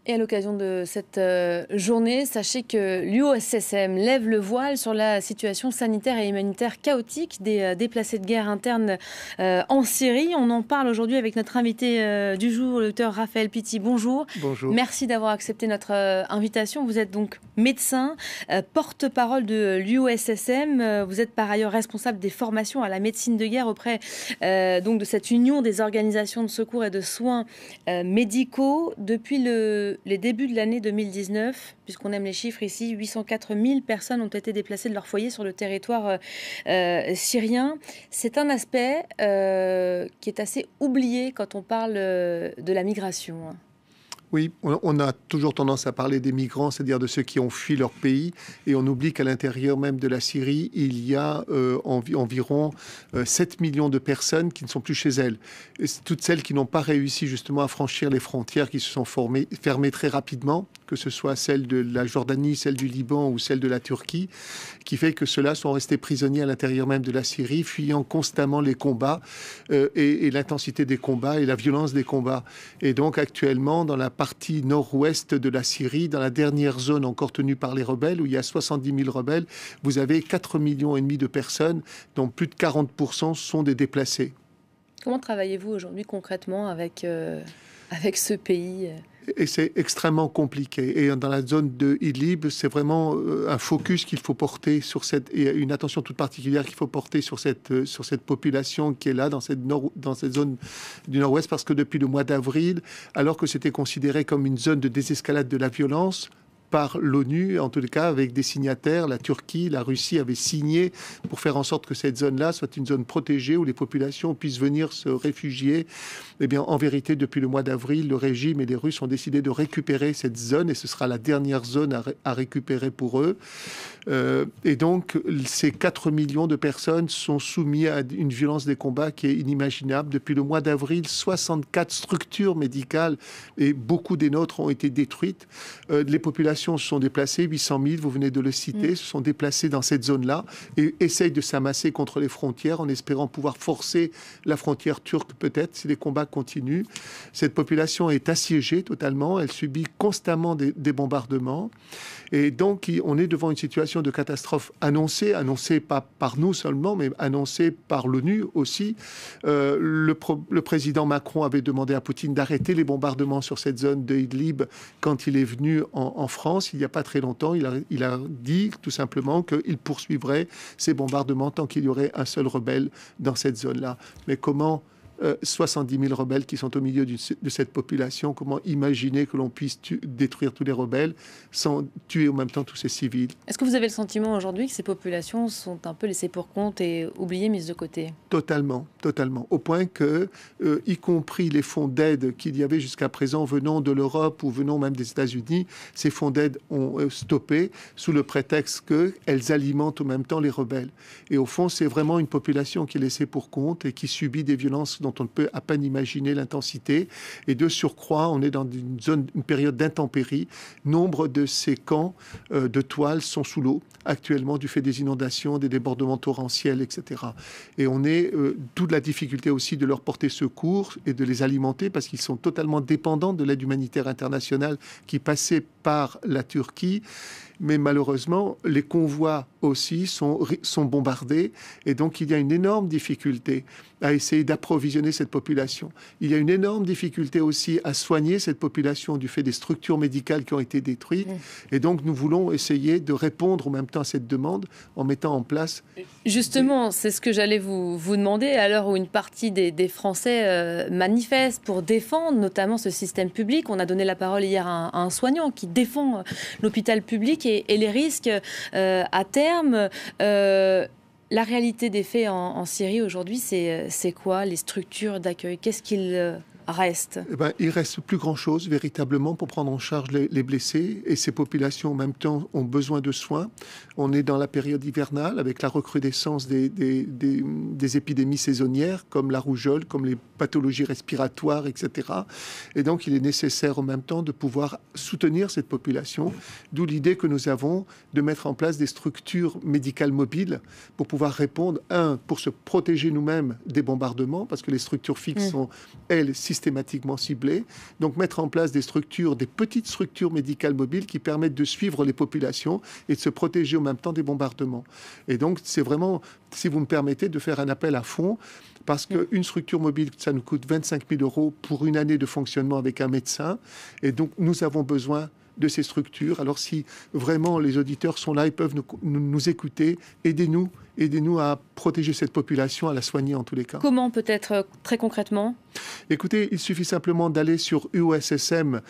Et à l'occasion de cette journée, sachez que l'UOSSM lève le voile sur la situation sanitaire et humanitaire chaotique des déplacés de guerre internes en Syrie. On en parle aujourd'hui avec notre invité du jour, le docteur Raphaël Pitti. Bonjour. Bonjour. Merci d'avoir accepté notre invitation. Vous êtes donc médecin, porte-parole de l'UOSSM. Vous êtes par ailleurs responsable des formations à la médecine de guerre auprès donc de cette union des organisations de secours et de soins médicaux. Depuis les débuts de l'année 2019, puisqu'on aime les chiffres ici, 804 000 personnes ont été déplacées de leur foyer sur le territoire syrien. C'est un aspect qui est assez oublié quand on parle de la migration. Oui, on a toujours tendance à parler des migrants, c'est-à-dire de ceux qui ont fui leur pays, et on oublie qu'à l'intérieur même de la Syrie, il y a environ 7 millions de personnes qui ne sont plus chez elles. Et toutes celles qui n'ont pas réussi justement à franchir les frontières, qui se sont fermées très rapidement, que ce soit celle de la Jordanie, celle du Liban ou celle de la Turquie, qui fait que ceux-là sont restés prisonniers à l'intérieur même de la Syrie, fuyant constamment les combats et l'intensité des combats et la violence des combats. Et donc actuellement, dans la partie nord-ouest de la Syrie, dans la dernière zone encore tenue par les rebelles, où il y a 70 000 rebelles, vous avez 4,5 millions de personnes, dont plus de 40% sont des déplacés. Comment travaillez-vous aujourd'hui concrètement avec ce pays ? Et c'est extrêmement compliqué. Et dans la zone de Idlib, c'est vraiment un focus qu'il faut porter sur et une attention toute particulière qu'il faut porter sur cette population qui est là, dans cette zone du nord-ouest, parce que depuis le mois d'avril, alors que c'était considéré comme une zone de désescalade de la violence, par l'ONU, en tout cas avec des signataires, la Turquie, la Russie avaient signé pour faire en sorte que cette zone-là soit une zone protégée où les populations puissent venir se réfugier. Eh bien, en vérité, depuis le mois d'avril, le régime et les Russes ont décidé de récupérer cette zone et ce sera la dernière zone à récupérer pour eux. Et donc, ces 4 millions de personnes sont soumises à une violence des combats qui est inimaginable. Depuis le mois d'avril, 64 structures médicales et beaucoup des nôtres ont été détruites. Les populations se sont déplacées, 800 000, vous venez de le citer, se sont déplacées dans cette zone-là et essayent de s'amasser contre les frontières en espérant pouvoir forcer la frontière turque peut-être si les combats continuent. Cette population est assiégée totalement, elle subit constamment des bombardements et donc on est devant une situation de catastrophe annoncée pas par nous seulement, mais annoncée par l'ONU aussi. Le président Macron avait demandé à Poutine d'arrêter les bombardements sur cette zone de Idlib quand il est venu en France. Il n'y a pas très longtemps, il a dit tout simplement qu'il poursuivrait ces bombardements tant qu'il y aurait un seul rebelle dans cette zone-là. Mais comment 70 000 rebelles qui sont au milieu de cette population, comment imaginer que l'on puisse détruire tous les rebelles sans tuer en même temps tous ces civils? Est-ce que vous avez le sentiment aujourd'hui que ces populations sont un peu laissées pour compte et oubliées, mises de côté? Totalement, totalement. Au point que, y compris les fonds d'aide qu'il y avait jusqu'à présent venant de l'Europe ou venant même des États-Unis, ces fonds d'aide ont stoppé sous le prétexte qu'elles alimentent en même temps les rebelles. Et au fond, c'est vraiment une population qui est laissée pour compte et qui subit des violences dont on ne peut à peine imaginer l'intensité. Et de surcroît, on est dans une période d'intempérie. Nombre de ces camps de toiles sont sous l'eau actuellement du fait des inondations, des débordements torrentiels, etc. Et on est toute la difficulté aussi de leur porter secours et de les alimenter parce qu'ils sont totalement dépendants de l'aide humanitaire internationale qui passait par la Turquie. Mais malheureusement, les convois aussi sont bombardés et donc il y a une énorme difficulté à essayer d'approvisionner cette population. Il y a une énorme difficulté aussi à soigner cette population du fait des structures médicales qui ont été détruites. Et donc nous voulons essayer de répondre en même temps à cette demande en mettant en place... Justement, c'est ce que j'allais vous demander à l'heure où une partie des Français manifestent pour défendre notamment ce système public. On a donné la parole hier à un soignant qui défend l'hôpital public et les risques à terme. La réalité des faits en Syrie aujourd'hui, c'est quoi les structures d'accueil? Qu'est-ce qu'il reste? Il reste plus grand-chose véritablement pour prendre en charge les blessés et ces populations en même temps ont besoin de soins. On est dans la période hivernale avec la recrudescence des épidémies saisonnières comme la rougeole, comme les pathologies respiratoires, etc. Et donc il est nécessaire en même temps de pouvoir soutenir cette population, d'où l'idée que nous avons de mettre en place des structures médicales mobiles pour pouvoir répondre, pour se protéger nous-mêmes des bombardements, parce que les structures fixes sont, elles, systématiquement systématiquement ciblées. Donc mettre en place des structures, des petites structures médicales mobiles qui permettent de suivre les populations et de se protéger en même temps des bombardements. Et donc c'est vraiment, si vous me permettez, de faire un appel à fond, parce qu'une structure mobile, ça nous coûte 25 000 € pour une année de fonctionnement avec un médecin. Et donc nous avons besoin de ces structures. Alors si vraiment les auditeurs sont là, ils peuvent nous écouter, aidez-nous à protéger cette population, à la soigner en tous les cas. Comment peut-être très concrètement? Écoutez, il suffit simplement d'aller sur uossm.fr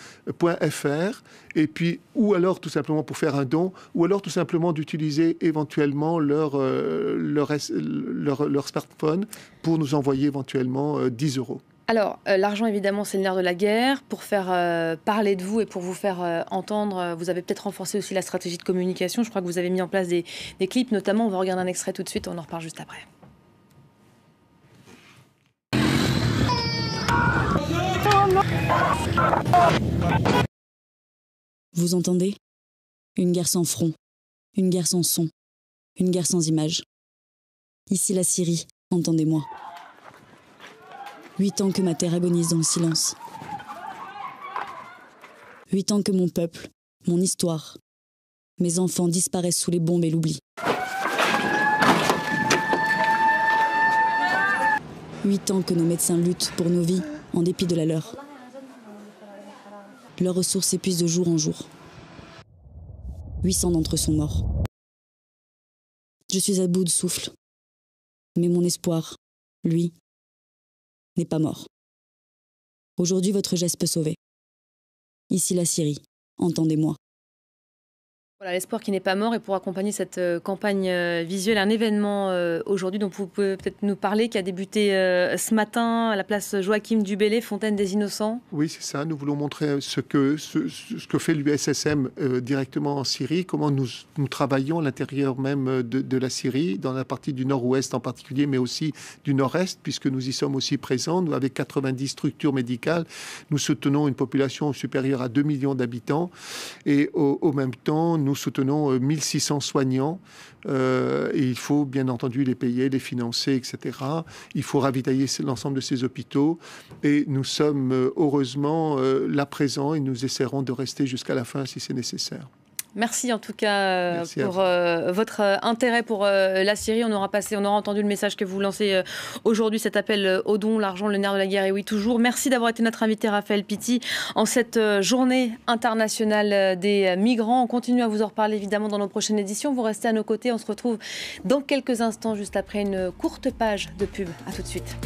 et puis, ou alors tout simplement pour faire un don, ou alors tout simplement d'utiliser éventuellement leur smartphone pour nous envoyer éventuellement 10 €. Alors, l'argent, évidemment, c'est le nerf de la guerre. Pour faire parler de vous et pour vous faire entendre, vous avez peut-être renforcé aussi la stratégie de communication. Je crois que vous avez mis en place des clips, notamment. On va regarder un extrait tout de suite, on en reparle juste après. Vous entendez? Une guerre sans front, une guerre sans son, une guerre sans image. Ici la Syrie, entendez-moi. 8 ans que ma terre agonise dans le silence. 8 ans que mon peuple, mon histoire, mes enfants disparaissent sous les bombes et l'oubli. 8 ans que nos médecins luttent pour nos vies en dépit de la leur. Leurs ressources s'épuisent de jour en jour. 800 d'entre eux sont morts. Je suis à bout de souffle. Mais mon espoir, lui, n'est pas mort. Aujourd'hui, votre geste peut sauver. Ici la Syrie, entendez-moi. Voilà, l'espoir qui n'est pas mort. Et pour accompagner cette campagne visuelle, un événement aujourd'hui dont vous pouvez peut-être nous parler, qui a débuté ce matin à la place Joachim du Bellay, Fontaine des Innocents. Oui, c'est ça. Nous voulons montrer ce que fait l'USSM directement en Syrie, comment nous travaillons à l'intérieur même de la Syrie, dans la partie du nord-ouest en particulier, mais aussi du nord-est, puisque nous y sommes aussi présents. Nous, avec 90 structures médicales, nous soutenons une population supérieure à 2 millions d'habitants. Et au même temps, nous soutenons 1600 soignants et il faut bien entendu les payer, les financer, etc. Il faut ravitailler l'ensemble de ces hôpitaux et nous sommes heureusement là présents et nous essaierons de rester jusqu'à la fin si c'est nécessaire. Merci en tout cas pour votre intérêt pour la Syrie. On aura entendu le message que vous lancez aujourd'hui, cet appel au don, l'argent, le nerf de la guerre, et oui, toujours. Merci d'avoir été notre invité, Raphaël Pitti, en cette journée internationale des migrants. On continue à vous en reparler évidemment dans nos prochaines éditions. Vous restez à nos côtés. On se retrouve dans quelques instants, juste après une courte page de pub. À tout de suite.